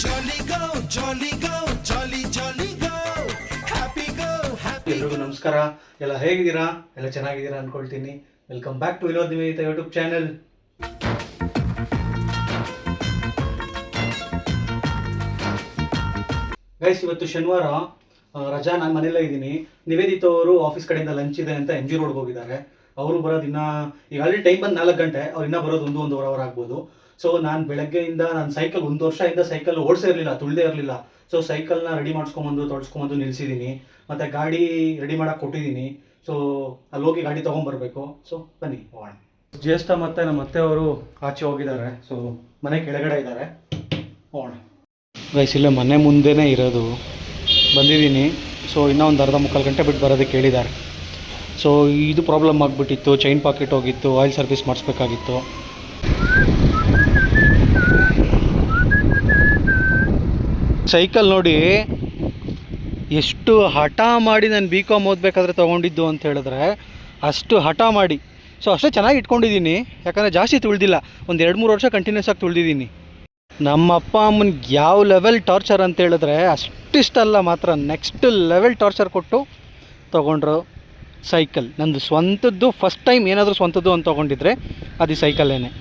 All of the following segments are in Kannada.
jolly go, jolly go, jolly jolly go, happy go, happy. ಎಲ್ರಿಗೂ ನಮಸ್ಕಾರ. ಎಲ್ಲ ಹೇಗಿದ್ದೀರಾ? ಎಲ್ಲ ಚೆನ್ನಾಗಿದ್ದೀರಾ ಅನ್ಕೊಳ್ತೀನಿ. Welcome back to Vinod Nimith YouTube channel. Guys, ಇವತ್ತು ಶನಿವಾರ ರಜಾ. ನಾನು ಮನೆಯಲ್ಲೇ ಇದ್ದೀನಿ. ನಿವೇದಿತ ಅವರು ಆಫೀಸ್ ಕಡೆಯಿಂದ ಲಂಚ್ ಇದೆ ಅಂತ MG ರೋಡ್ಗೆ ಹೋಗಿದ್ದಾರೆ. ಅವರು ಬರೋದು ಈಗ ಆಲ್ರೆಡಿ ಟೈಮ್ ಬಂದು 4 ಗಂಟೆ. ಅವ್ರು ಇನ್ನೂ ಬರೋದು 1-1.5 ಅವರ್ ಆಗ್ಬೋದು. ಸೊ ನಾನು ಬೆಳಗ್ಗೆಯಿಂದ ನಾನು ಸೈಕಲ್ 1 ವರ್ಷದಿಂದ ಸೈಕಲ್ ಓಡಿಸೇ ಇರಲಿಲ್ಲ, ತುಳಿದೇ ಇರಲಿಲ್ಲ. ಸೊ ಸೈಕಲ್ನ ರೆಡಿ ಮಾಡಿಸ್ಕೊಂಬಂದು ತೊಡಸ್ಕೊಂಬಂದು ನಿಲ್ಲಿಸಿದ್ದೀನಿ. ಮತ್ತು ಗಾಡಿ ರೆಡಿ ಮಾಡೋಕೆ ಕೊಟ್ಟಿದ್ದೀನಿ. ಸೊ ಅಲ್ಲಿ ಹೋಗಿ ಗಾಡಿ ತೊಗೊಂಬರ್ಬೇಕು. ಸೊ ಬನ್ನಿ ಹೋಗೋಣ. ಜ್ಯೇಷ್ಠ ಮತ್ತು ನಮ್ಮ ಅತ್ತೆಯವರು ಆಚೆ ಹೋಗಿದ್ದಾರೆ. ಸೊ ಮನೆ ಕೆಳಗಡೆ ಇದ್ದಾರೆ, ಹೋಗೋಣ. ಗೈಸ್, ಇಲ್ಲೇ ಮನೆ ಮುಂದೆನೇ ಇರೋದು. ಬಂದಿದ್ದೀನಿ. ಸೊ ಇನ್ನೂ ಒಂದು ಅರ್ಧ ಮುಕ್ಕಾಲು ಗಂಟೆ ಬಿಟ್ಟು ಬರೋದಕ್ಕೆ ಹೇಳಿದ್ದಾರೆ. ಸೊ ಇದು ಪ್ರಾಬ್ಲಮ್ ಆಗಿಬಿಟ್ಟಿತ್ತು. ಚೈನ್ ಪಾಕೆಟ್ ಹೋಗಿತ್ತು, ಆಯಿಲ್ ಸರ್ವಿಸ್ ಮಾಡಿಸ್ಬೇಕಾಗಿತ್ತು. ಸೈಕಲ್ ನೋಡಿ ಎಷ್ಟು ಹಠ ಮಾಡಿ ನಾನು BCom ಓದಬೇಕಾದ್ರೆ ತೊಗೊಂಡಿದ್ದು ಅಂತ ಹೇಳಿದ್ರೆ ಅಷ್ಟು ಹಠ ಮಾಡಿ. ಸೊ ಅಷ್ಟೇ ಚೆನ್ನಾಗಿ ಇಟ್ಕೊಂಡಿದ್ದೀನಿ, ಯಾಕಂದರೆ ಜಾಸ್ತಿ ತುಳಿದಿಲ್ಲ. ಒಂದು 2-3 ವರ್ಷ ಕಂಟಿನ್ಯೂಸ್ ಆಗಿ ತುಳಿದಿದ್ದೀನಿ. ನಮ್ಮ ಅಪ್ಪ ಅಮ್ಮನಿಗೆ ಯಾವ ಲೆವೆಲ್ ಟಾರ್ಚರ್ ಅಂತ ಹೇಳಿದ್ರೆ ಅಷ್ಟಿಷ್ಟಲ್ಲ, ಮಾತ್ರ ನೆಕ್ಸ್ಟ್ ಲೆವೆಲ್ ಟಾರ್ಚರ್ ಕೊಟ್ಟು ತೊಗೊಂಡ್ರು ಸೈಕಲ್. ನಂದು ಸ್ವಂತದ್ದು ಫಸ್ಟ್ ಟೈಮ್ ಏನಾದರೂ ಸ್ವಂತದ್ದು ಅಂತ ತೊಗೊಂಡಿದ್ರೆ ಅದು ಈ ಸೈಕಲ್ಲೇನೆ.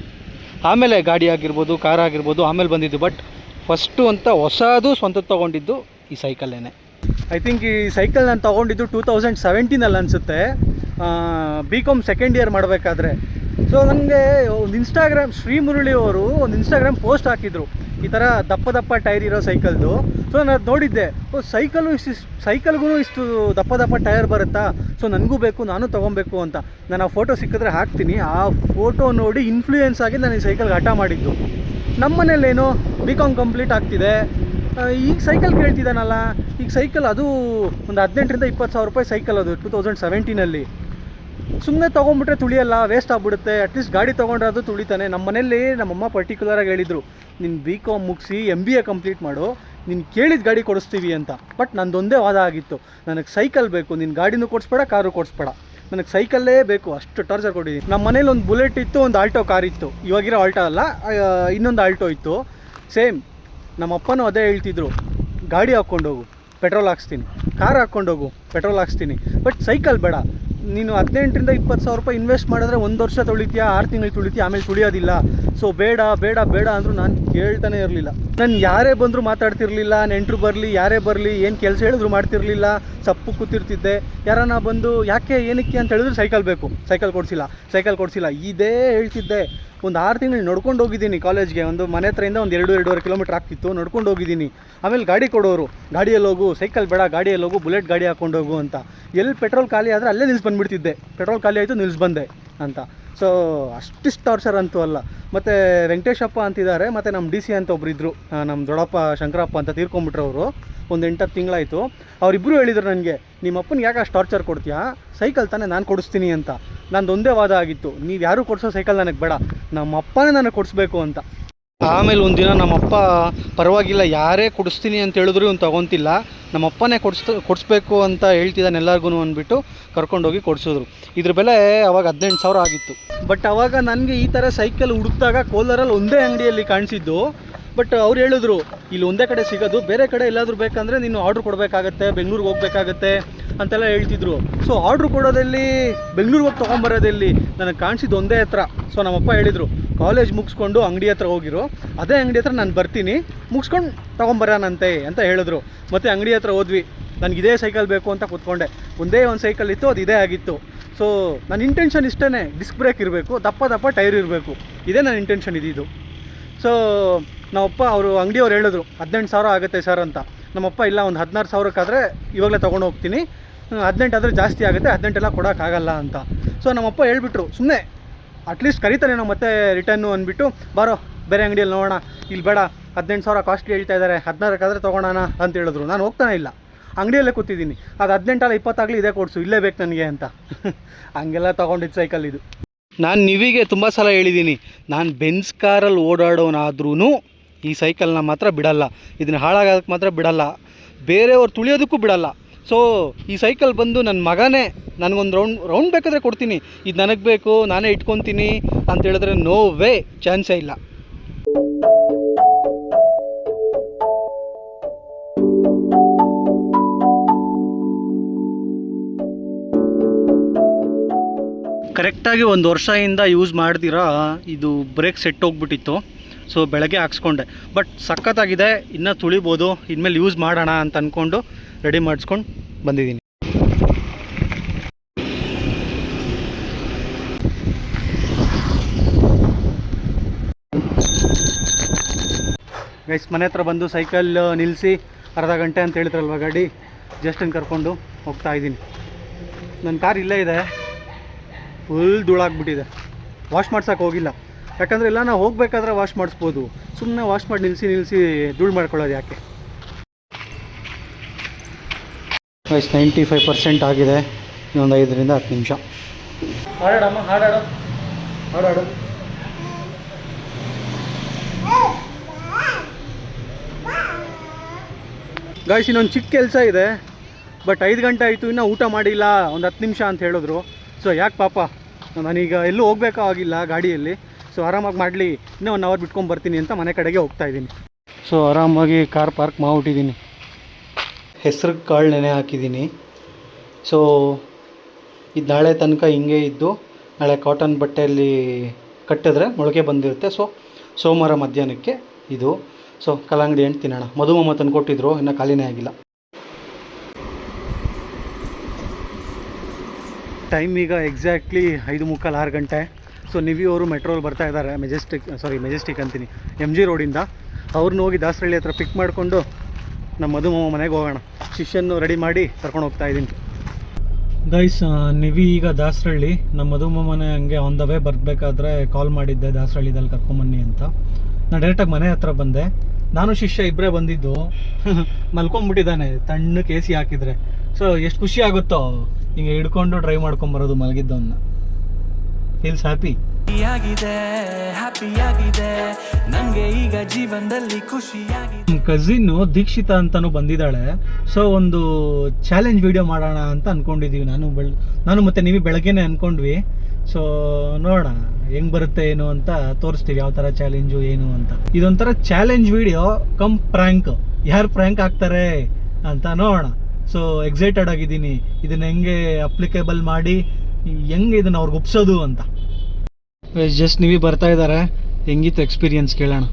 ಆಮೇಲೆ ಗಾಡಿ ಆಗಿರ್ಬೋದು, ಕಾರ್ ಆಗಿರ್ಬೋದು ಆಮೇಲೆ ಬಂದಿದ್ದು. ಬಟ್ ಫಸ್ಟು ಅಂತ ಹೊಸದು ಸ್ವಂತದ್ದು ತೊಗೊಂಡಿದ್ದು ಈ ಸೈಕಲ್ಲೇನೆ. ಐ ಥಿಂಕ್ ಈ ಸೈಕಲ್ ನಾನು ತೊಗೊಂಡಿದ್ದು 2017 ಅನಿಸುತ್ತೆ, BCom ಸೆಕೆಂಡ್ ಇಯರ್ ಮಾಡಬೇಕಾದ್ರೆ. ಸೊ ನನಗೆ ಒಂದು ಇನ್ಸ್ಟಾಗ್ರಾಮ್, ಶ್ರೀಮುರಳಿ ಅವರು ಒಂದು ಇನ್ಸ್ಟಾಗ್ರಾಮ್ ಪೋಸ್ಟ್ ಹಾಕಿದರು, ಈ ಥರ ದಪ್ಪ ದಪ್ಪ ಟೈರ್ ಇರೋ ಸೈಕಲ್ದು. ಸೊ ನಾನು ಅದು ನೋಡಿದ್ದೆ. ಸೈಕಲ್ಗೂ ಇಷ್ಟು ದಪ್ಪ ದಪ್ಪ ಟೈರ್ ಬರುತ್ತಾ? ಸೊ ನನಗೂ ಬೇಕು, ನಾನು ತೊಗೊಬೇಕು ಅಂತ. ನಾನು ಆ ಫೋಟೋ ಸಿಕ್ಕಿದ್ರೆ ಹಾಕ್ತೀನಿ. ಆ ಫೋಟೋ ನೋಡಿ ಇನ್ಫ್ಲೂಯೆನ್ಸ್ ಆಗಿ ನಾನು ಈ ಸೈಕಲ್ಗೆ ಹಠ ಮಾಡಿದ್ದು. ನಮ್ಮ ಮನೇಲೇನು BCom ಕಂಪ್ಲೀಟ್ ಆಗ್ತಿದೆ, ಈಗ ಸೈಕಲ್ ಕೇಳ್ತಿದ್ದಾನಲ್ಲ. ಈಗ ಸೈಕಲ್ ಅದು ಒಂದು 18,000-20,000 ರೂಪಾಯಿ ಸೈಕಲ್, ಅದು 2017. ಸುಮ್ಮನೆ ತೊಗೊಂಬಿಟ್ರೆ ತುಳಿಯಲ್ಲ, ವೇಸ್ಟ್ ಆಗಿಬಿಡುತ್ತೆ. ಅಟ್ಲೀಸ್ಟ್ ಗಾಡಿ ತೊಗೊಂಡ್ರೆ ಅದು ತುಳಿತಾನೆ. ನಮ್ಮ ಮನೇಲಿ ನಮ್ಮಮ್ಮ ಪರ್ಟಿಕ್ಯುಲರಾಗಿ ಹೇಳಿದರು, ನೀನು BCom ಮುಗಿಸಿ MBA ಕಂಪ್ಲೀಟ್ ಮಾಡು, ನೀನು ಕೇಳಿದ ಗಾಡಿ ಕೊಡಿಸ್ತೀವಿ ಅಂತ. ಬಟ್ ನಂದೊಂದೇ ವಾದ ಆಗಿತ್ತು, ನನಗೆ ಸೈಕಲ್ ಬೇಕು, ನೀನು ಗಾಡಿನೂ ಕೊಡಿಸ್ಬೇಡ, ಕಾರು ಕೊಡಿಸ್ಬೇಡ, ನನಗೆ ಸೈಕಲ್ಲೇ ಬೇಕು. ಅಷ್ಟು ಟಾರ್ಚರ್ ಕೊಟ್ಟಿದ್ದೀನಿ. ನಮ್ಮ ಮನೇಲಿ ಒಂದು ಬುಲೆಟ್ ಇತ್ತು, ಒಂದು ಆಲ್ಟೋ ಕಾರ್ ಇತ್ತು. ಇವಾಗಿರೋ ಆಲ್ಟೋ ಅಲ್ಲ, ಇನ್ನೊಂದು ಆಲ್ಟೋ ಇತ್ತು. ಸೇಮ್ ನಮ್ಮ ಅಪ್ಪನೂ ಅದೇ ಹೇಳ್ತಿದ್ರು, ಗಾಡಿ ಹಾಕ್ಕೊಂಡೋಗು, ಪೆಟ್ರೋಲ್ ಹಾಕ್ಸ್ತೀನಿ, ಕಾರ್ ಹಾಕ್ಕೊಂಡೋಗು, ಪೆಟ್ರೋಲ್ ಹಾಕ್ಸ್ತೀನಿ, ಬಟ್ ಸೈಕಲ್ ಬೇಡ. ನೀನು 18,000-20,000 ರೂಪಾಯಿ ಇನ್ವೆಸ್ಟ್ ಮಾಡಿದ್ರೆ 1 ವರ್ಷ ತುಳಿತೀಯ, 6 ತಿಂಗಳು ತುಳಿತೀಯ, ಆಮೇಲೆ ತುಳಿಯೋದಿಲ್ಲ. ಸೊ ಬೇಡ ಬೇಡ ಬೇಡ ಅಂದರೂ ನಾನು ಕೇಳ್ತಾನೆ ಇರಲಿಲ್ಲ. ನಾನು ಯಾರೇ ಬಂದರೂ ಮಾತಾಡ್ತಿರ್ಲಿಲ್ಲ, ನೆಂಟರು ಬರಲಿ ಯಾರೇ ಬರಲಿ, ಏನು ಕೆಲಸ ಹೇಳಿದ್ರು ಮಾಡ್ತಿರ್ಲಿಲ್ಲ, ಸಪ್ಪು ಕೂತಿರ್ತಿದ್ದೆ. ಯಾರನ್ನ ಬಂದು ಯಾಕೆ ಏನಕ್ಕೆ ಅಂತ ಹೇಳಿದ್ರು ಸೈಕಲ್ ಬೇಕು, ಸೈಕಲ್ ಕೊಡಿಸಿಲ್ಲ ಇದೇ ಹೇಳ್ತಿದ್ದೆ. ಒಂದು 6 ತಿಂಗಳು ನಡ್ಕೊಂಡು ಹೋಗಿದ್ದೀನಿ ಕಾಲೇಜ್ಗೆ. ಒಂದು ಮನೆ ಹತ್ರದಿಂದ ಒಂದು 2-2.5 ಕಿಲೋಮೀಟ್ರ್ ಆಗ್ತಿತ್ತು, ನಡ್ಕೊಂಡು ಹೋಗಿದ್ದೀನಿ. ಆಮೇಲೆ ಗಾಡಿ ಕೊಡೋರು, ಗಾಡಿಯಲ್ಲಿ ಹೋಗು, ಸೈಕಲ್ ಬೇಡ, ಗಾಡಿಯಲ್ಲಿ ಹೋಗು, ಬುಲೆಟ್ ಗಾಡಿ ಹಾಕ್ಕೊಂಡು ಹೋಗು ಅಂತ. ಎಲ್ಲಿ ಪೆಟ್ರೋಲ್ ಖಾಲಿ ಆದರೆ ಅಲ್ಲೇ ನಿಲ್ಸಿ ಬಂದುಬಿಡ್ತಿದ್ದೆ. ಪೆಟ್ರೋಲ್ ಖಾಲಿ ಆಯಿತು, ನಿಲ್ಸಿ ಬಂದೆ ಅಂತ. ಸೊ ಅಷ್ಟಿಷ್ಟು ಟಾರ್ಚರ್ ಅಂತೂ ಅಲ್ಲ. ಮತ್ತು ವೆಂಕಟೇಶಪ್ಪ ಅಂತಿದ್ದಾರೆ, ಮತ್ತು ನಮ್ಮ DC ಅಂತ ಒಬ್ಬರಿದ್ದರು, ನಮ್ಮ ದೊಡ್ಡಪ್ಪ ಶಂಕರಪ್ಪ ಅಂತ, ತೀರ್ಕೊಂಬಿಟ್ರು ಅವರು. ಒಂದು 8-10 ತಿಂಗಳಾಯಿತು. ಅವರಿಬ್ಬರು ಹೇಳಿದರು ನನಗೆ, ನಿಮ್ಮ ಅಪ್ಪನಿಗೆ ಯಾಕೆ ಅಷ್ಟು ಟಾರ್ಚರ್ ಕೊಡ್ತೀಯಾ, ಸೈಕಲ್ ತಾನೇ ನಾನು ಕೊಡಿಸ್ತೀನಿ ಅಂತ. ನಂದೊಂದೇ ವಾದ ಆಗಿತ್ತು, ನೀವು ಯಾರೂ ಕೊಡಿಸೋ ಸೈಕಲ್ ನನಗೆ ಬೇಡ, ನಮ್ಮ ಅಪ್ಪನೇ ನನಗೆ ಕೊಡಿಸ್ಬೇಕು ಅಂತ. ಆಮೇಲೆ ಒಂದಿನ ನಮ್ಮಪ್ಪ ಪರವಾಗಿಲ್ಲ, ಯಾರೇ ಕೊಡಿಸ್ತೀನಿ ಅಂತ ಹೇಳಿದ್ರು ಇವ್ನು ತೊಗೊತಿಲ್ಲ, ನಮ್ಮಪ್ಪನೇ ಕೊಡಿಸ್ಬೇಕು ಅಂತ ಹೇಳ್ತಿದ್ದಾನೆ ಎಲ್ಲರಿಗೂ ಅಂದ್ಬಿಟ್ಟು ಕರ್ಕೊಂಡೋಗಿ ಕೊಡಿಸಿದ್ರು. ಇದ್ರ ಬೆಲೆ ಅವಾಗ 18,000 ಆಗಿತ್ತು. ಬಟ್ ಅವಾಗ ನನಗೆ ಈ ಥರ ಸೈಕಲ್ ಹುಡುಕಿದಾಗ ಕೋಲಾರಲ್ಲಿ ಒಂದೇ ಅಂಗಡಿಯಲ್ಲಿ ಕಾಣಿಸಿದ್ದು. ಬಟ್ ಅವ್ರು ಹೇಳಿದ್ರು, ಇಲ್ಲಿ ಒಂದೇ ಕಡೆ ಸಿಗೋದು, ಬೇರೆ ಕಡೆ ಎಲ್ಲಾದರೂ ಬೇಕಂದರೆ ನೀನು ಆರ್ಡ್ರ್ ಕೊಡಬೇಕಾಗತ್ತೆ, ಬೆಂಗಳೂರಿಗೆ ಹೋಗ್ಬೇಕಾಗತ್ತೆ ಅಂತೆಲ್ಲ ಹೇಳ್ತಿದ್ರು. ಸೊ ಆರ್ಡ್ರ್ ಕೊಡೋದಲ್ಲಿ, ಬೆಂಗಳೂರಿಗೆ ಹೋಗಿ ತೊಗೊಂಬರೋದಲ್ಲಿ ನನಗೆ ಕಾಣಿಸಿದ್ದು ಒಂದೇ ಹತ್ರ. ಸೊ ನಮ್ಮಪ್ಪ ಹೇಳಿದರು, ಕಾಲೇಜ್ ಮುಗಿಸ್ಕೊಂಡು ಅಂಗಡಿ ಹತ್ರ ಹೋಗಿರೋ, ಅದೇ ಅಂಗಡಿ ಹತ್ರ ನಾನು ಬರ್ತೀನಿ, ಮುಗಿಸ್ಕೊಂಡು ತೊಗೊಂಬರೋಣಂತೆ ಅಂತ ಹೇಳಿದ್ರು. ಮತ್ತು ಅಂಗಡಿ ಹತ್ರ ಹೋದ್ವಿ. ನನಗಿದೇ ಸೈಕಲ್ ಬೇಕು ಅಂತ ಕೂತ್ಕೊಂಡೆ. ಒಂದೇ ಒಂದು ಸೈಕಲ್ ಇತ್ತು, ಅದು ಇದೇ ಆಗಿತ್ತು. ಸೊ ನನ್ನ ಇಂಟೆನ್ಷನ್ ಇಷ್ಟೇ, ಡಿಸ್ಕ್ ಬ್ರೇಕ್ ಇರಬೇಕು, ದಪ್ಪ ಟೈರ್ ಇರಬೇಕು, ಇದೇ ನನ್ನ ಇಂಟೆನ್ಷನ್ ಇದ್ದಿದ್ದು. ಸೊ ನಮ್ಮಪ್ಪ ಅವರು ಅಂಗಡಿಯವ್ರು ಹೇಳಿದ್ರು 18,000 ಆಗುತ್ತೆ ಸರ್ ಅಂತ. ನಮ್ಮಪ್ಪ ಇಲ್ಲ, ಒಂದು 16,000ಕ್ಕಾದರೆ ಇವಾಗಲೇ ತೊಗೊಂಡು ಹೋಗ್ತೀನಿ, 18 ಆದರೆ ಜಾಸ್ತಿ ಆಗುತ್ತೆ, 18 ಎಲ್ಲ ಕೊಡೋಕ್ಕಾಗಲ್ಲ ಅಂತ. ಸೊ ನಮ್ಮಪ್ಪ ಹೇಳ್ಬಿಟ್ರು, ಸುಮ್ಮನೆ ಅಟ್ಲೀಸ್ಟ್ ಕರೀತಾನೆ ನಾವು ಮತ್ತೆ ರಿಟರ್ನು ಅಂದ್ಬಿಟ್ಟು, ಬಾರೋ ಬೇರೆ ಅಂಗಡಿಯಲ್ಲಿ ನೋಡೋಣ, ಇಲ್ಲಿ ಬೇಡ 18,000 ಕಾಸ್ಟ್ಲಿ ಹೇಳ್ತಾ ಇದ್ದಾರೆ, 16ಕ್ಕಾದರೆ ತೊಗೊಳೋಣ ಅಂತ ಹೇಳಿದ್ರು. ನಾನು ಹೋಗ್ತಾನೆ ಇಲ್ಲ, ಅಂಗಡಿಯಲ್ಲೇ ಕೂತಿದ್ದೀನಿ. ಅದು 18 ಅಲ್ಲ 20 ಆಗಲಿ ಇದೇ ಕೊಡಿಸು, ಇಲ್ಲೇ ಬೇಕು ನನಗೆ ಅಂತ. ಹಂಗೆಲ್ಲ ತೊಗೊಂಡಿದ್ದು ಸೈಕಲ್ ಇದು. ನಾನು ನೀವಿಗೆ ತುಂಬ ಸಲ ಹೇಳಿದ್ದೀನಿ, ನಾನು ಬೆನ್ಸ್ ಕಾರಲ್ಲಿ ಓಡಾಡೋನಾದ್ರೂ ಈ ಸೈಕಲ್ನ ಮಾತ್ರ ಬಿಡಲ್ಲ, ಇದನ್ನು ಹಾಳಾಗೋದಕ್ಕೆ ಮಾತ್ರ ಬಿಡಲ್ಲ, ಬೇರೆಯವ್ರು ತುಳಿಯೋದಕ್ಕೂ ಬಿಡಲ್ಲ. ಸೊ ಈ ಸೈಕಲ್ ಬಂದು ನನ್ನ ಮಗನೇ, ನನಗೊಂದು ರೌಂಡ್ ಬೇಕಾದರೆ ಕೊಡ್ತೀನಿ, ಇದು ನನಗೆ ಬೇಕು ನಾನೇ ಇಟ್ಕೊತೀನಿ ಅಂತ ಹೇಳಿದ್ರೆ ನೋ ವೇ, ಚಾನ್ಸೇ ಇಲ್ಲ. ಕರೆಕ್ಟಾಗಿ ಒಂದು ವರ್ಷದಿಂದ ಯೂಸ್ ಮಾಡ್ದಿರಾ ಇದು ಬ್ರೇಕ್ ಸೆಟ್ ಹೋಗ್ಬಿಟ್ಟಿತ್ತು. ಸೊ ಬೆಳಗ್ಗೆ ಹಾಕ್ಸ್ಕೊಂಡೆ, ಬಟ್ ಸಖತ್ತಾಗಿದೆ, ಇನ್ನೂ ತುಳಿಬೋದು, ಇನ್ಮೇಲೆ ಯೂಸ್ ಮಾಡೋಣ ಅಂತ ಅಂದ್ಕೊಂಡು ರೆಡಿ ಮಾಡಿಸ್ಕೊಂಡು ಬಂದಿದ್ದೀನಿ. ಗೈಸ್, ಮನೆ ಹತ್ರ ಬಂದು ಸೈಕಲ್ ನಿಲ್ಲಿಸಿ ಅರ್ಧ ಗಂಟೆ ಅಂತ ಹೇಳಿದ್ರಲ್ವ ಗಾಡಿ, ಜಸ್ಟನ್ನು ಕರ್ಕೊಂಡು ಹೋಗ್ತಾ ಇದ್ದೀನಿ. ನನ್ನ ಕಾರ್ ಇಲ್ಲೇ ಇದೆ, ಫುಲ್ ಧೂಳಾಗ್ಬಿಟ್ಟಿದೆ. ವಾಶ್ ಮಾಡ್ಸೋಕೆ ಹೋಗಿಲ್ಲ, ಯಾಕಂದರೆ ಎಲ್ಲ ನಾವು ಹೋಗಬೇಕಾದ್ರೆ ವಾಶ್ ಮಾಡಿಸ್ಬೋದು, ಸುಮ್ಮನೆ ವಾಶ್ ಮಾಡಿ ನಿಲ್ಲಿಸಿ ಧೂಳು ಮಾಡ್ಕೊಳ್ಳೋದು ಯಾಕೆ. ಗೈಸ್ 95% ಆಗಿದೆ, ಇನ್ನೊಂದು 5ರಿಂದ 10 ನಿಮಿಷ. ಹಾಡಾಡಮ್ಮ, ಹಾಡಾಡು. ಗಾಯ್ಸ್, ಇನ್ನೊಂದು ಚಿಕ್ಕ ಕೆಲಸ ಇದೆ, ಬಟ್ 5 ಗಂಟೆ ಆಯಿತು, ಇನ್ನೂ ಊಟ ಮಾಡಿಲ್ಲ, ಒಂದು 10 ನಿಮಿಷ ಅಂತ ಹೇಳಿದ್ರು. ಸೊ ಯಾಕೆ ಪಾಪ, ನಾನೀಗ ಎಲ್ಲೂ ಹೋಗಬೇಕಾಗಿಲ್ಲ ಗಾಡಿಯಲ್ಲಿ, ಸೊ ಆರಾಮಾಗಿ ಮಾಡಲಿ, ಇನ್ನೂ 1 ಅವರ್ ಬಿಟ್ಕೊಂಡು ಬರ್ತೀನಿ ಅಂತ ಮನೆ ಕಡೆಗೆ ಹೋಗ್ತಾಯಿದ್ದೀನಿ. ಸೊ ಆರಾಮಾಗಿ ಕಾರ್ ಪಾರ್ಕ್ ಮಾಡಿಬಿಟ್ಟಿದ್ದೀನಿ, ಹೆಸ್ರು ಕಾಳು ನೆನೆ ಹಾಕಿದ್ದೀನಿ. ಸೊ ಇದು ನಾಳೆ ತನಕ ಹಿಂಗೆ ಇದ್ದು ನಾಳೆ ಕಾಟನ್ ಬಟ್ಟೆಯಲ್ಲಿ ಕಟ್ಟಿದ್ರೆ ಮೊಳಕೆ ಬಂದಿರುತ್ತೆ. ಸೊ ಸೋಮವಾರ ಮಧ್ಯಾಹ್ನಕ್ಕೆ ಇದು. ಸೊ ಕಲ್ಲಂಗಡಿ ಹಣ್ಣು ತಿನ್ನೋಣ. ಮಧುಮಾಮ ತಂದು ಕೊಟ್ಟಿದ್ರು, ಇನ್ನೂ ಖಾಲಿನೇ ಆಗಿಲ್ಲ. ಟೈಮ್ ಈಗ ಎಕ್ಸಾಕ್ಟ್ಲಿ 5:45 6 ಗಂಟೆ. ಸೊ ನಿವಿಯವರು ಮೆಟ್ರೋಲ್ ಬರ್ತಾ ಇದ್ದಾರೆ, ಮೆಜೆಸ್ಟಿಕ್ ಅಂತೀನಿ, MG ರೋಡಿಂದ. ಅವ್ರನ್ನ ಹೋಗಿ ದಾಸರಳ್ಳಿ ಹತ್ರ ಪಿಕ್ ಮಾಡಿಕೊಂಡು ನಮ್ಮ ಮಧುಮಾಮ ಮನೆಗೆ ಹೋಗೋಣ. ಶಿಷ್ಯನ್ನು ರೆಡಿ ಮಾಡಿ ಕರ್ಕೊಂಡು ಹೋಗ್ತಾ ಇದ್ದೀನಿ. ಗೈಸ್, ನಿವಿ ಈಗ ದಾಸರಳ್ಳಿ, ನಮ್ಮ ಮಧುಮಾಮನೆ ಹಂಗೆ ಆನ್ ದ ವೇ ಬರಬೇಕಾದ್ರೆ ಕಾಲ್ ಮಾಡಿದ್ದೆ ದಾಸರಳ್ಳಿದಲ್ಲಿ ಕರ್ಕೊಂಬನ್ನಿ ಅಂತ. ನಾನು ಡೈರೆಕ್ಟಾಗಿ ಮನೆ ಹತ್ರ ಬಂದೆ. ನಾನು ಶಿಷ್ಯ ಇಬ್ಬರೇ ಬಂದಿದ್ದು. ಮಲ್ಕೊಂಡ್ಬಿಟ್ಟಿದ್ದಾನೆ ತಣ್ಣಕ್ಕೆ AC ಹಾಕಿದರೆ. ಸೊ ಎಷ್ಟು ಖುಷಿ ಆಗುತ್ತೋ ಹಿಂಗೆ ಹಿಡ್ಕೊಂಡು ಡ್ರೈವ್ ಮಾಡ್ಕೊಂಬರೋದು ಮಲಗಿದ್ದವನ್ನ. ಫೀಲ್ಸ್ ಹ್ಯಾಪಿ ನನಗೆ ಈಗ ಜೀವನದಲ್ಲಿ ಖುಷಿಯಾಗಿದೆ. ಕಸಿನ್ನು ದೀಕ್ಷಿತಾ ಅಂತಲೂ ಬಂದಿದ್ದಾಳೆ. ಸೊ ಒಂದು ಚಾಲೆಂಜ್ ವಿಡಿಯೋ ಮಾಡೋಣ ಅಂತ ಅಂದ್ಕೊಂಡಿದ್ದೀವಿ. ನಾನು ಮತ್ತು ನೀವು ಬೆಳಗ್ಗೆನೇ ಅಂದ್ಕೊಂಡ್ವಿ. ಸೊ ನೋಡೋಣ ಹೆಂಗೆ ಬರುತ್ತೆ ಏನು ಅಂತ ತೋರಿಸ್ತೀವಿ, ಯಾವ ಥರ ಚಾಲೆಂಜು ಏನು ಅಂತ. ಇದೊಂಥರ ಚಾಲೆಂಜ್ ವಿಡಿಯೋ ಕಮ್ ಪ್ರ್ಯಾಂಕ್, ಯಾರು ಪ್ರ್ಯಾಂಕ್ ಆಗ್ತಾರೆ ಅಂತ ನೋಡೋಣ. ಸೊ ಎಕ್ಸೈಟೆಡ್ ಆಗಿದ್ದೀನಿ, ಇದನ್ನ ಹೆಂಗೆ ಅಪ್ಲಿಕೇಬಲ್ ಮಾಡಿ ಹೆಂಗೆ ಇದನ್ನು ಅವ್ರಿಗೆ ಒಪ್ಸೋದು ಅಂತ. ಜಸ್ಟ್ ನೀವೇ ಬರ್ತಾ ಇದ್ದಾರೆ, ಹೆಂಗಿತ್ತು ಎಕ್ಸ್ಪೀರಿಯನ್ಸ್ ಕೇಳೋಣ.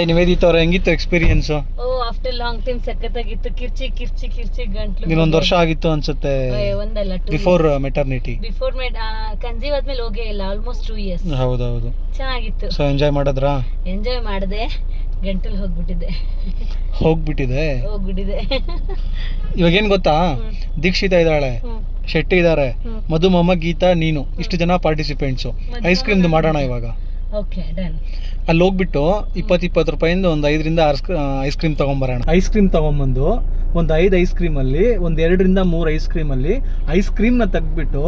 ನಿವೇದಿತ ಅವ್ರ ಹೆಂಗಿತ್ತು ಎಕ್ಸ್ಪೀರಿಯನ್ಸು? ಆಫ್ಟರ್ ಲಾಂಗ್ ಟೈಮ್ ಸಖತ್ತಾಗಿತ್ತು. ಕಿರ್ಚಿ ಗಂಟ್ಲು. ನೀನೊಂದು ವರ್ಷ ಆಗಿತ್ತು ಅನ್ಸುತ್ತೆ ಒಂದಲ್ಲ, ಬಿಫೋರ್ ಮೆಟರ್ನಿಟಿ. ಬಿಫೋರ್ ಕನ್ಸೀವ್ ಆದ್ಮೇಲೆ ಹೋಗೇ ಇಲ್ಲ, ಆಲ್ಮೋಸ್ಟ್ 2 years. ಹೌದೌದು, ಚೆನ್ನಾಗಿತ್ತು. ಸೊ ಎಂಜಾಯ್ ಮಾಡಿದ್ರಾ? ಎಂಜಾಯ್ ಮಾಡಿದೆ, ಗಂಟಲು ಹೋಗ್ಬಿಟ್ಟಿದೆ. ಇವಾಗ ಏನ್ ಗೊತ್ತಾ, ದೀಕ್ಷಿತಾ ಇದ್ದಾಳೆ, ಶೆಟ್ಟಿ ಇದ್ದಾರೆ, ಮಧುಮಾಮ, ಗೀತಾ, ನೀನು, ಇಷ್ಟು ಜನ ಪಾರ್ಟಿಸಿಪೆಂಟ್ಸು. ಐಸ್ ಕ್ರೀಮ್ದು ಮಾಡೋಣ ಇವಾಗ. Okay, done. ಅಲ್ಲಿ ಹೋಗ್ಬಿಟ್ಟು 20 ರೂಪಾಯಿಂದ ಒಂದು 5ರಿಂದ 6 ಐಸ್ ಕ್ರೀಮ್ ತೊಗೊಂಬರೋಣ. ಐಸ್ ಕ್ರೀಮ್ ತೊಗೊಂಬಂದು ಒಂದು 5 ಐಸ್ ಕ್ರೀಮಲ್ಲಿ ಒಂದು 2ರಿಂದ 3 ಐಸ್ ಕ್ರೀಮಲ್ಲಿ ಐಸ್ ಕ್ರೀಮ್ನ ತೆಗ್ದುಬಿಟ್ಟು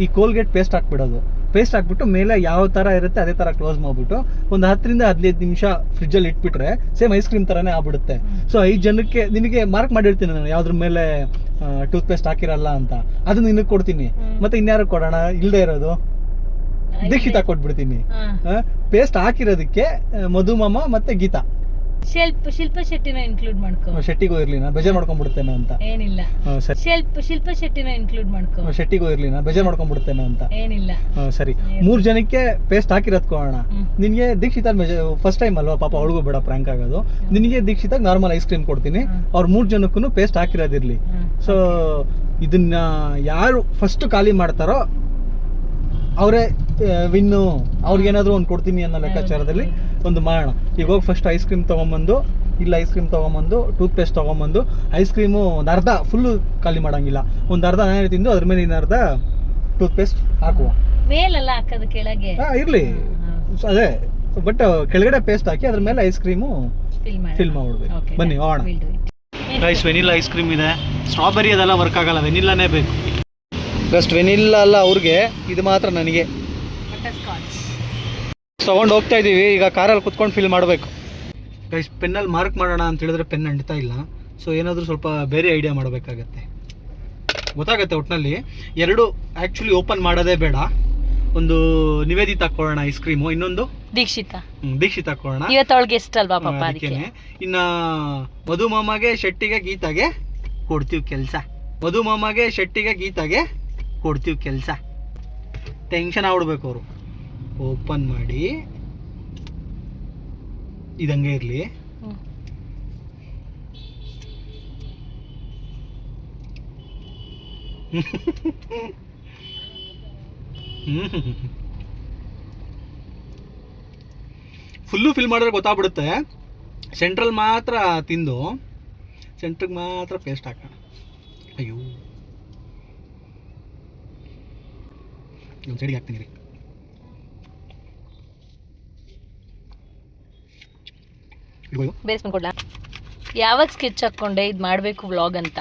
ಈ ಕೋಲ್ಗೇಟ್ ಪೇಸ್ಟ್ ಹಾಕ್ಬಿಡೋದು. ಪೇಸ್ಟ್ ಹಾಕ್ಬಿಟ್ಟು ಮೇಲೆ ಯಾವ ಥರ ಇರುತ್ತೆ ಅದೇ ಥರ ಕ್ಲೋಸ್ ಮಾಡಿಬಿಟ್ಟು ಒಂದು 10ರಿಂದ 15 ನಿಮಿಷ ಫ್ರಿಜ್ಜಲ್ಲಿ ಇಟ್ಬಿಟ್ರೆ ಸೇಮ್ ಐಸ್ ಕ್ರೀಮ್ ಥರನೇ ಆಗ್ಬಿಡುತ್ತೆ. ಸೊ 5 ಜನಕ್ಕೆ ನಿನಗೆ ಮಾರ್ಕ್ ಮಾಡಿರ್ತೀನಿ ನಾನು, ಯಾವುದ್ರ ಮೇಲೆ ಟೂತ್ ಪೇಸ್ಟ್ ಹಾಕಿರಲ್ಲ ಅಂತ, ಅದು ನಿನಗೆ ಕೊಡ್ತೀನಿ. ಮತ್ತು ಇನ್ಯಾರು ಕೊಡೋಣ ಇಲ್ಲದೆ ಇರೋದು? ದೀಕ್ಷಿತಾ ಕೊಟ್ಬಿಡ್ತೀನಿ. ಪೇಸ್ಟ್ ಹಾಕಿರೋದಕ್ಕೆ ಮಧುಮಾಮ ಮತ್ತೆ ಗೀತಾ. ಶಿಲ್ಪಾ ಶೆಟ್ಟಿನ ಇನ್ಕ್ಲೂಡ್ ಮಾಡ್ಕೊ. ಶೆಟ್ಟಿಗೂ ಇರ್ಲಿನ ಬೇಜಾರ್ ಮಾಡ್ಕೊಂಡ್ಬಿಡ್ತೇನೆ ಅಂತ. ಏನಿಲ್ಲ. ಶಿಲ್ಪಾ ಶೆಟ್ಟಿನ ಇನ್ಕ್ಲೂಡ್ ಮಾಡ್ಕೊ. ಶೆಟ್ಟಿಗೂ ಇರ್ಲಿನ ಬೇಜಾರ್ ಮಾಡ್ಕೊಂಡ್ಬಿಡ್ತೇನೆ ಅಂತ. ಏನಿಲ್ಲ. ಸರಿ, 3 ಜನಕ್ಕೆ ಪೇಸ್ಟ್ ಹಾಕಿರೋದ್ ಕೊಡೋಣ. ನಿನ್ಗೆ ದೀಕ್ಷಿತಾ ಫಸ್ಟ್ ಟೈಮ್ ಅಲ್ವಾ ಪಾಪ, ಅವಳಿಗೂ ಬೇಡ ಪ್ರ್ಯಾಂಕ್ ಆಗೋದು. ನಿನಗೆ ದೀಕ್ಷಿತಾ ನಾರ್ಮಲ್ ಐಸ್ ಕ್ರೀಮ್ ಕೊಡ್ತೀನಿ. ಅವ್ರ 3 ಜನಕ್ಕೂ ಪೇಸ್ಟ್ ಹಾಕಿರೋದಿರ್ಲಿ. ಸೊ ಇದನ್ನ ಯಾರು ಫಸ್ಟ್ ಖಾಲಿ ಮಾಡ್ತಾರೋ ಅವರೇ ವಿನ್ನು. ಅವ್ರಿಗೇನಾದರೂ ಒಂದು ಕೊಡ್ತೀನಿ ಅನ್ನೋ ಲೆಕ್ಕಾಚಾರದಲ್ಲಿ ಒಂದು ಮಾಡೋಣ. ಈಗ ಹೋಗಿ ಫಸ್ಟ್ ಐಸ್ ಕ್ರೀಮ್ ತೊಗೊಂಬಂದು, ಐಸ್ ಕ್ರೀಮ್ ತೊಗೊಂಬಂದು, ಟೂತ್ ಪೇಸ್ಟ್ ತೊಗೊಂಬಂದು, ಐಸ್ ಕ್ರೀಮು ಒಂದು ಅರ್ಧ ಫುಲ್ಲು ಖಾಲಿ ಮಾಡೋಂಗಿಲ್ಲ, ಒಂದು ಅರ್ಧ ನಾನು ತಿಂದು ಅದ್ರ ಮೇಲೆ ಇನ್ನರ್ಧ ಟೂತ್ ಪೇಸ್ಟ್ ಹಾಕುವ. ಮೇಲೆಲ್ಲ ಹಾಕೋದು ಕೆಳಗೆ ಇರಲಿ, ಅದೇ ಬಟ್ ಕೆಳಗಡೆ ಪೇಸ್ಟ್ ಹಾಕಿ ಅದ್ರ ಮೇಲೆ ಐಸ್ ಕ್ರೀಮು ಫಿಲ್ ಮಾಡ್ಬಿಡ್ಬೇಕು. ಬನ್ನಿ ಹೋಗೋಣ. ರೈಸ್ ವೆನಿಲ್ಲಾ ಐಸ್ ಕ್ರೀಮ್ ಇದೆ. ಸ್ಟ್ರಾಬೆರಿ ಅದೆಲ್ಲ ವರ್ಕ್ ಆಗಲ್ಲ, ವೆನಿಲ್ಲಾನೇ ಬೇಕು. ಜಸ್ಟ್ ವೆನಿಲ್ಲಾ ಅಲ್ಲ ಅವ್ರಿಗೆ, ಇದು ಮಾತ್ರ ನನಗೆ. ತೊಗೊಂಡು ಹೋಗ್ತಾ ಇದ್ದೀವಿ ಈಗ, ಕಾರಲ್ಲಿ ಕುತ್ಕೊಂಡು ಫಿಲ್ ಮಾಡಬೇಕು. ಗೈಸ್, ಪೆನ್ನಲ್ಲಿ ಮಾರ್ಕ್ ಮಾಡೋಣ ಅಂತ ಹೇಳಿದ್ರೆ ಪೆನ್ ಅಂಟ್ತಾ ಇಲ್ಲ. ಸೊ ಏನಾದರೂ ಸ್ವಲ್ಪ ಬೇರೆ ಐಡಿಯಾ ಮಾಡಬೇಕಾಗತ್ತೆ, ಗೊತ್ತಾಗತ್ತೆ ಒಟ್ಟಿನಲ್ಲಿ. 2 ಆ್ಯಕ್ಚುಲಿ ಓಪನ್ ಮಾಡೋದೇ ಬೇಡ. ಒಂದು ನಿವೇದಿತಾ ಕೊಡೋಣ ಐಸ್ ಕ್ರೀಮು, ಇನ್ನೊಂದು ದೀಕ್ಷಿತಾ ಕೊಡೋಣ. ಇವತ್ತೊಳಗೆ ಎಷ್ಟಲ್ವಾ ಪಾಪ, ಅದಕ್ಕೆ. ಇನ್ನು ಮಧುಮಾಮಗೆ, ಶೆಟ್ಟಿಗೆ, ಗೀತಾಗೆ ಕೊಡ್ತೀವಿ ಕೆಲಸ. ಟೆನ್ಷನ್ ಆಗ್ಬಿಡ್ಬೇಕು ಅವರು. ಓಪನ್ ಮಾಡಿ ಇದಂಗೆ ಇರಲಿ. ಫುಲ್ಲು ಫಿಲ್ ಮಾಡಿದ್ರೆ ಗೊತ್ತಾಗ್ಬಿಡುತ್ತೆ. ಸೆಂಟ್ರಲ್ ಮಾತ್ರ ತಿಂದು ಸೆಂಟ್ರಿಗೆ ಮಾತ್ರ ಪೇಸ್ಟ್ ಹಾಕೋಣ. ಅಯ್ಯೋ ಒಂದು ಸೈಡಿಗೆ ಹಾಕ್ತೀನಿ ರೀ. ಬೇರೆ ಸ್ಪೂನ್ ಕೊಡ್ಲಾ? ಯಾವಾಗ ಸ್ಕೆಚ್ ಹಾಕ್ಕೊಂಡೆ ಇದು ಮಾಡಬೇಕು ವ್ಲಾಗ್ ಅಂತ?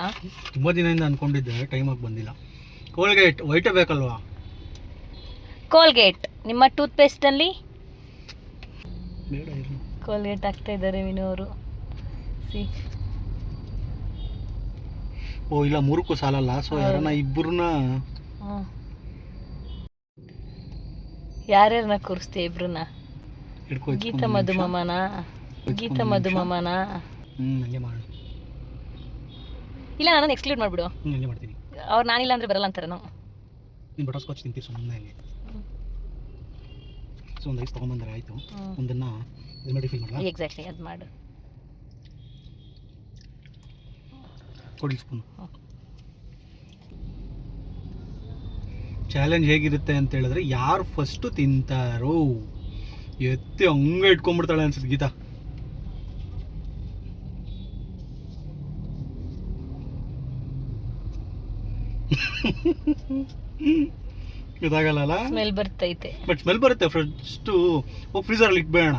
ತುಂಬ ದಿನದಿಂದ ಅಂದ್ಕೊಂಡಿದ್ದೆ, ಟೈಮಾಗಿ ಬಂದಿಲ್ಲ. ಕೋಲ್ಗೇಟ್ ವೈಟೇ ಬೇಕಲ್ವಾ? ಕೋಲ್ಗೇಟ್ ನಿಮ್ಮ ಟೂತ್ ಪೇಸ್ಟಲ್ಲಿ ಬೇಡ ಇರಲಿ. ಕೋಲ್ಗೇಟ್ ಹಾಕ್ತಾ ಇದ್ದಾರೆ ವಿನು ಅವರು. ಸಿ ಓ ಇಲ್ಲ, ಮೂರಕ್ಕೂ ಸಾಲಲ್ಲ. ಸೊ ಯಾರನ್ನ ಇಬ್ಬರನ್ನ ಯಾರ್ಯಾರನ್ನ ಕೂರಿಸ್ತೀಯ ಇಬ್ರನ್ನ? ಹಿಡ್ಕೊ. ಗೀತಾ ಮಧುಮಮನ, ಗೀತಾ ಮಧುಮಮನ. ಹಂಗೆ ಮಾಡು. ಇಲ್ಲ ನಾನು ಎಕ್ಸ್ಕ್ಲೂಡ್ ಮಾಡಿಬಿಡು. ಹಂಗೆ ಮಾಡ್ತೀನಿ. ಅವ್ರು ನಾನಿಲ್ಲ ಅಂದರೆ ಬರಲ್ಲ ಅಂತಾರೆ. ನಾವು ನೀನು ಬಟರ್ ಸ್ಕಾಚ್ ತಿಂತೀವಿ ಸುಮ್ಮನೆ ಹಂಗೆ. ಸೊ ಒಂದು ಐಸ್ ತೊಗೊಂಬಂದ್ರೆ ಆಯಿತು. ಒಂದನ್ನು ಇದು ಮಾಡಿ ಫಿಲ್ ಮಾಡಲ್ಲ. ಎಕ್ಸಾಕ್ಟ್ಲಿ ಅದು ಮಾಡು. ಕೊಡಿ ಸ್ಪೂನ್. ಚಾಲೆಂಜ್ ಹೇಗಿರುತ್ತೆ ಅಂತ ಹೇಳಿದ್ರೆ, ಯಾರು ಫಸ್ಟು ತಿಂತಾರೋ ಎತ್ತಿ ಹಂಗೆ ಇಟ್ಕೊಂಡ್ಬಿಡ್ತಾಳೆ ಅನ್ಸುತ್ತೆ ಗೀತಾ. ಗೊತ್ತಾಗಲ್ಲ. ಸ್ಮೆಲ್ ಬರ್ತೈತೆ. ಬಟ್ ಸ್ಮೆಲ್ ಬರುತ್ತೆ. ಫಸ್ಟು ಹೋಗಿ ಫ್ರೀಜರಲ್ಲಿ ಇಟ್ಬೇಡ.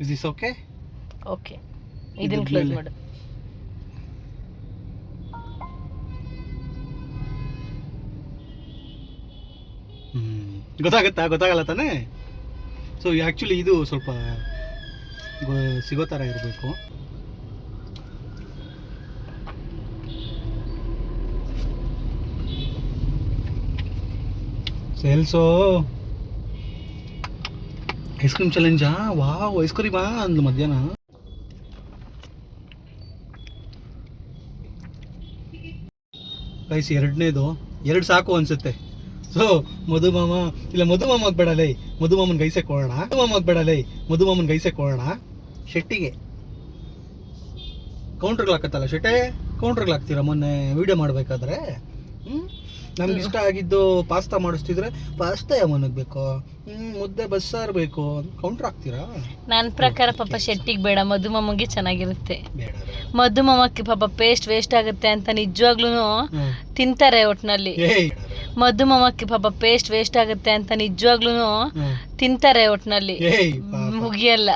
Is this okay? ಓಕೆ, ಇದನ್ನ ಕ್ಲೋಸ್ ಮಾಡು. ಗೊತ್ತಾಗಲ್ಲ ತಾನೇ? ಸೊ ಆ್ಯಕ್ಚುಲಿ ಇದು ಸ್ವಲ್ಪ ಸಿಗೋ ಥರ ಇರಬೇಕು. ಸೇಲ್ಸೋ ಐಸ್ ಕ್ರೀಮ್ ಚಾಲೆಂಜಾ? ವಾವ್, ಐಸ್ ಕ್ರೀಮಾ ಅಂದು ಮಧ್ಯಾಹ್ನ. ಗೈಸ್, ಎರಡನೇದು ಎರಡು ಸಾಕು ಅನ್ಸುತ್ತೆ. ಸೊ ಮಧುಮಾಮ ಇಲ್ಲ, ಮಧುಮಾಮಗ್ ಬೇಡಲೇ, ಮಧುಮಾಮನ್ ಗೈಸೆ ಕೊಡೋಣ. ಮಧುಮಾಮಗ್ ಬೇಡಲೇ, ಮಧುಮಾಮನ್ ಗೈಸೆ ಕೊಡೋಣ. ಶೆಟ್ಟಿಗೆ ಕೌಂಟ್ರಿಗೆ ಹಾಕತ್ತಲ್ಲ ಶೆಟ್ಟೆ, ಕೌಂಟ್ರಿಗೆ ಹಾಕ್ತೀರಾ? ಮೊನ್ನೆ ವಿಡಿಯೋ ಮಾಡಬೇಕಾದ್ರೆ ನಮ್ಗೆ ಇಷ್ಟ ಆಗಿದ್ದು ಪಾಸ್ತಾ ಮಾಡಿಸ್ತಿದ್ರೆ ಪಾಸ್ತಾ ಯಾವನಿಗೆ ಬೇಕು, ಮುದ್ದೆ ಬಸ್ಸಾರು ಬೇಕು, ಕೌಂಟ್ರ್ ಹಾಕ್ತೀರಾ? ನನ್ನ ಪ್ರಕಾರ ಪಾಪ ಶೆಟ್ಟಿಗೆ ಬೇಡ, ಮಧುಮಾಮಗೆ ಚೆನ್ನಾಗಿರುತ್ತೆ. ಬೇಡ ಮಧುಮಾಮಕ್ಕೆ ಪಾಪ ಪೇಸ್ಟ್ ವೇಸ್ಟ್ ಆಗುತ್ತೆ ಅಂತ ನಿಜವಾಗ್ಲೂ ತಿಂತಾರೆ ಒಟ್ಟಿನಲ್ಲಿ. ಮಧುಮಾಮಕ್ಕೆ ಪಾಪ ಪೇಸ್ಟ್ ವೇಸ್ಟ್ ಆಗುತ್ತೆ ಅಂತ ನಿಜವಾಗ್ಲೂ ತಿಂತಾರೆ ಒಟ್ಟಿನಲ್ಲಿ, ಮುಗಿಯಲ್ಲ.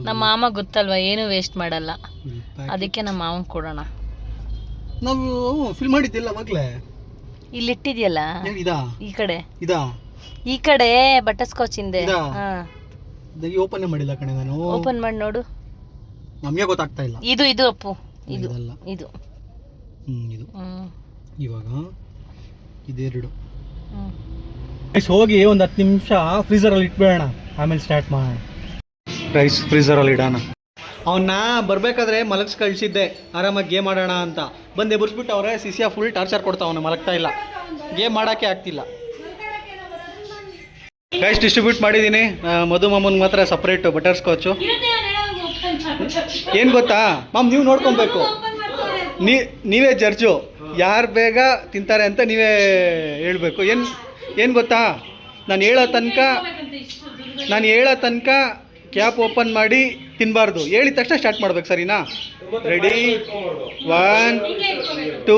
ನಮ್ಮ ಮಾಮ ಗೊತ್ತಲ್ವಾ, ಏನು ವೇಸ್ಟ್ ಮಾಡಲ್ಲ. ಅದಕ್ಕೆ ನಮ್ಮ ಮಾವನ್ ಕೊಡೋಣ. ನಾವು ಫಿಲ್ ಮಾಡಿದ್ದಿಲ್ಲ ಮಗ್ಲೇ, ಇಲ್ಲಿ ಇಟ್ಟಿದ್ಯಲ್ಲ ಈ ಕಡೆ, ಈ ಕಡೆ ಬಟರ್ ಸ್ಕಾಚ್ ಹಿಂದೆ. ಓಪನ್ ಮಾಡಿಲ್ಲ ಕಣೆ ನಾನು. ಓಪನ್ ಮಾಡಿ ನೋಡು. ನಮಗೆ ಗೊತ್ತಾಗ್ತಾ ಇಲ್ಲ. ಇದು ಅಪ್ಪು, ಇದು ಇದು ಇದು ಇವಾಗ ಇದೆರಡು ಹೋಗಿ ಒಂದು 10 ನಿಮಿಷ ಫ್ರೀಜರಲ್ಲಿ ಇಟ್ಬೇಡ, ಆಮೇಲೆ ಸ್ಟಾರ್ಟ್ ಮಾಡೋಣ. ರೈಸ್ ಫ್ರೀಜರಲ್ಲಿ ಇಡೋಣ. ಅವನ್ನ ಬರಬೇಕಾದ್ರೆ ಮಲಗಿಸ್ ಕಳಿಸಿದ್ದೆ, ಆರಾಮಾಗಿ ಗೇಮ್ ಆಡೋಣ ಅಂತ. ಬಂದು ಎಬ್ಬರಿಸ್ಬಿಟ್ಟು ಅವರೇ ಸಿಸಿಯ ಫುಲ್ ಟಾರ್ಚರ್ ಕೊಡ್ತಾವನ್ನ, ಮಲಗ್ತಾ ಇಲ್ಲ, ಗೇಮ್ ಮಾಡೋಕ್ಕೆ ಆಗ್ತಿಲ್ಲ. ಗೈಸ್ ಡಿಸ್ಟ್ರಿಬ್ಯೂಟ್ ಮಾಡಿದ್ದೀನಿ. ಮಧುಮಾಮನ್ಗೆ ಮಾತ್ರ ಸಪ್ರೇಟು ಬಟರ್ ಸ್ಕಾಚು. ಏನು ಗೊತ್ತಾ ಮಾಮ್, ನೀವು ನೋಡ್ಕೊಬೇಕು, ನೀವೇ ಜಡ್ಜು, ಯಾರು ಬೇಗ ತಿಂತಾರೆ ಅಂತ ನೀವೇ ಹೇಳ್ಬೇಕು. ಏನು ಗೊತ್ತಾ, ನಾನು ಹೇಳೋ ತನಕ ಕ್ಯಾಪ್ ಓಪನ್ ಮಾಡಿ ತಿನ್ನಬಾರ್ದು. ಹೇಳಿದ ತಕ್ಷಣ ಸ್ಟಾರ್ಟ್ ಮಾಡ್ಬೇಕು, ಸರಿನಾ? Ready 1 2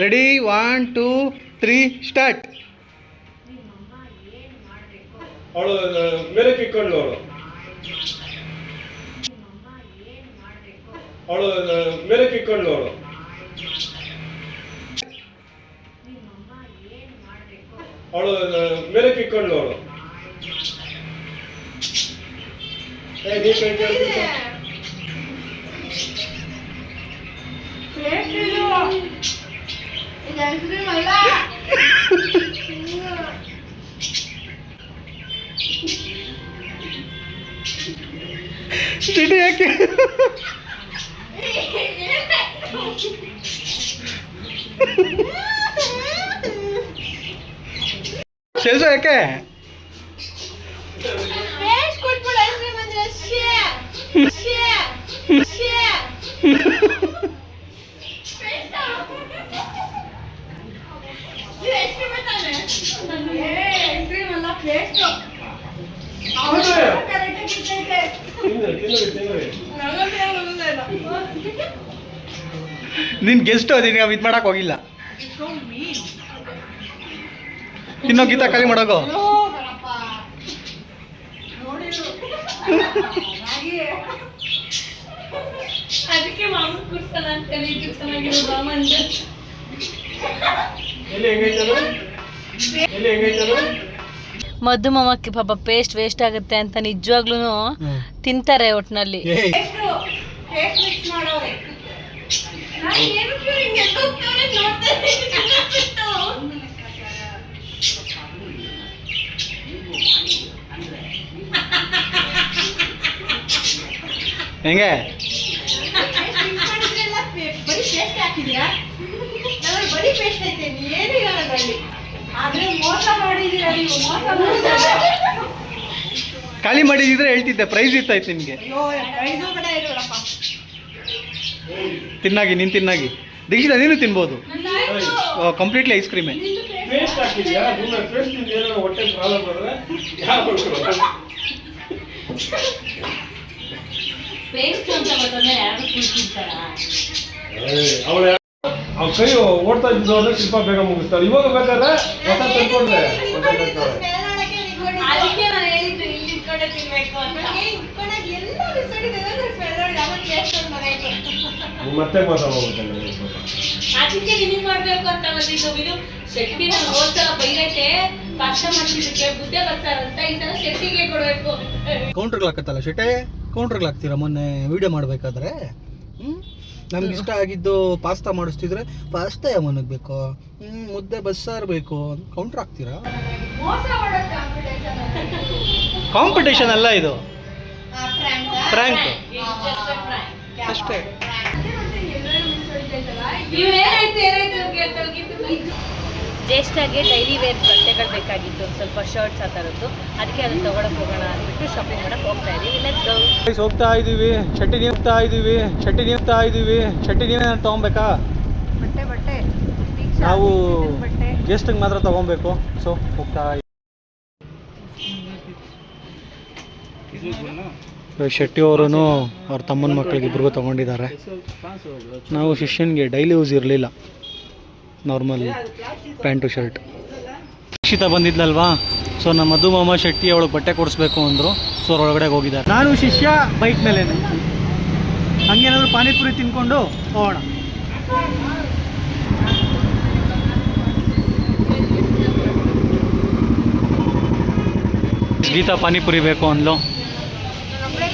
ready 1 2 3 start. ಅವಳು ಮೇಲೆ ಕಿಕ್ಕೊಂಡ್ಳು, ಅವಳು ಮೇಲೆ ಕಿಕ್ಕೊಂಡ್ಳು, ಅವಳು ಮೇಲೆ ಕಿಕ್ಕೊಂಡ್ಳು, ಅವಳು ಚಿಟಿ ಯಾಕೆ ಕೆಲಸ ಯಾಕೆ ನಿನ್ ಗೆಸ್ಟ್ ಅದೀನಿ ನಾವು ಇದು ಮಾಡಕ್ ಹೋಗಿಲ್ಲ ತಿನ್ನೋ ಗೀತ ಖಾಲಿ ಮಾಡೋಗೋ ಅದಕ್ಕೆ ಮಾಮ ಕುಡ್ಸಲ್ಲ ಅಂತ ಚೆನ್ನಾಗಿರೋ ಬಾಮಂದ ಮದ್ದು ಮಾಮಕ್ಕೆ ಪಾಪ ಪೇಸ್ಟ್ ವೇಸ್ಟ್ ಆಗುತ್ತೆ ಅಂತ ನಿಜವಾಗ್ಲೂ ತಿಂತಾರೆ ಒಟ್ನಲ್ಲಿ. ಹೆಂಗೆ ಖಾಲಿ ಮಾಡಿದಿದ್ರೆ ಹೇಳ್ತಿದ್ದೆ ಪ್ರೈಸ್ ಇತ್ತಾಯ್ತು ನಿನ್ಗೆ ತಿನ್ನಾಗಿ ನೀನು ತಿನ್ನಾಗಿ ದೀಕ್ಷಿತ ನೀನು ತಿನ್ಬೋದು ಕಂಪ್ಲೀಟ್ಲಿ ಐಸ್ ಕ್ರೀಮೇ ಪೇಸ್ಟ್ ಹಾಕಿದ್ಯಾ ಪೇಸ್ಟ್ ಏನಾದ್ರು ಹೊಟ್ಟೆ ಪ್ರಾಬ್ಲಮ್ ಆದ್ರೆ ಯಾರು ಪೇಸ್ಟ್ ಅಂತ ಗೊತ್ತಂದ್ರೆ ಯಾರು ಕುಡ್ತಿರ್ತಾರ ಅವಳ ಅವ್ರ ಕೈ ಓಡ್ತಾ ಇದ್ದು ಅಂದ್ರೆ ಸ್ವಲ್ಪ ಬೇಗ ಮುಗಿಸ್ತಾಳೆ. ಇವಾಗ ಬೇಕಾದ್ರೆ ಹೊಸ ತಂದ್ಕೊಂಡ್ರೆ ಅದಕ್ಕೆ ನಾನು ಹೇಳಿದ್ದು ಇಲ್ಲಿ ಇಟ್ಕೊಂಡೆ ತಿನ್ಬೇಕು ಅಂತ. ಮತ್ತೆ ಮೋಸ ಹೋಗ್ಬೇಕಲ್ಲ. ಅದಕ್ಕೆ ನಿನಗೆ ಮಾಡ್ಬೇಕು ಅಂತ ಬಂದಿದ್ದು ಇದು ಶೆಟ್ಟಿ. ನಾನು ಹೋದ್ಸಲ ಬೈರೈತೆ ಕಷ್ಟ ಮಾಡ್ತಿದ್ದಕ್ಕೆ ಬುದ್ಧೆ ಬರ್ತಾರಂತ ಈ ಸಲ ಶೆಟ್ಟಿಗೆ ಕೊಡ್ಬೇಕು. ಕೌಂಟ್ರ್ಗಳಾಕತ್ತಲ್ಲ ಶೆಟ್ಟೆ ಕೌಂಟ್ರ್ಗಳಾಗ್ತೀರಾ ಮೊನ್ನೆ ವಿಡಿಯೋ ಮಾಡಬೇಕಾದ್ರೆ ನಮ್ಗೆ ಇಷ್ಟ ಆಗಿದ್ದು ಪಾಸ್ತಾ ಮಾಡಿಸ್ತಿದ್ರೆ ಪಾಸ್ತಾ ಯಾವನಿಗೆ ಬೇಕು ಮುದ್ದೆ ಬಸ್ಸಾರು ಬೇಕು ಕೌಂಟ್ರ್ ಹಾಕ್ತೀರಾ? ಕಾಂಪಿಟೇಷನ್ ಅಲ್ಲ ಇದು, ಫ್ರ್ಯಾಂಕ್ ಅಷ್ಟೇ. ಜ್ಯೇಷ್ಠಗೆ ಡೈಲಿ ವೇರ್ ಬಟ್ಟೆಗಳು ಬೇಕಾಗಿತ್ತು, ಒಂದು ಸ್ವಲ್ಪ ಶರ್ಟ್ಸ್ ಆ ಥರದ್ದು. ಅದಕ್ಕೆ ಅದನ್ನು ತೊಗೊಳಕ್ಕೆ ಹೋಗೋಣ ಅಂದ್ಬಿಟ್ಟು ಶಾಪಿಂಗ್ ಮಾಡಕ್ಕೆ ಹೋಗ್ತಾ ಇದ್ದೀವಿ. Let's go. ಹೋಗ್ತಾ ಇದ್ದೀವಿ, ಚಟ್ನಿ ನೀಗ್ತಾ ಇದ್ದೀವಿ, ಚಟ್ನಿ ನೀಗ್ತಾ ಇದ್ದೀವಿ. ಚಟ್ನಿ ನೀವೇ ತೊಗೊಬೇಕಾ? ಬಟ್ಟೆ ನಾವು ಗೆಸ್ಟಿಗೆ ಮಾತ್ರ ತೊಗೊಬೇಕು. ಸೊ ಹೋಗ್ತಾ ಶೆಟ್ಟಿ ಅವರು ಅವ್ರ ತಮ್ಮನ ಮಕ್ಕಳಿಗೆ ಇಬ್ರಿಗೂ ತೊಗೊಂಡಿದ್ದಾರೆ. ನಾವು ಶಿಷ್ಯನಿಗೆ ಡೈಲಿ ಯೂಸ್ ಇರಲಿಲ್ಲ, ನಾರ್ಮಲ್ ಪ್ಯಾಂಟು ಶರ್ಟ್. ಶಿಕ್ಷಿತ ಬಂದಿದ್ಲಲ್ವಾ, ಸೊ ನಮ್ಮ ಮಧು ಮಾಮ ಶೆಟ್ಟಿ ಅವಳಿಗೆ ಬಟ್ಟೆ ಕೊಡಿಸ್ಬೇಕು ಅಂದರು. ಸೊ ಒಳಗಡೆ ಹೋಗಿದ್ದಾರೆ. ನಾನು ಶಿಷ್ಯ ಬೈಕ್ ಮೇಲೆ ಹಂಗೇನಾದ್ರು ಪಾನಿಪುರಿ ತಿನ್ಕೊಂಡು ಹೋಗೋಣ. ಗೀತಾ ಪಾನಿಪುರಿ ಬೇಕು ಅಂದ್ಲು,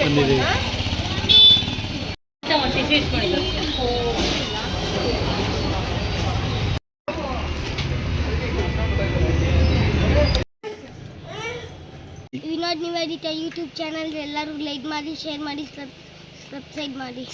ಬಂದಿದ್ದೀವಿ. ವಿನೋದ್ ನಿವೇದಿತ ಯೂಟ್ಯೂಬ್ ಚಾನಲ್ ಎಲ್ಲರೂ ಲೈಕ್ ಮಾಡಿ, ಶೇರ್ ಮಾಡಿ, ಸಬ್ಸ್ಕ್ರೈಬ್ ಮಾಡಿ.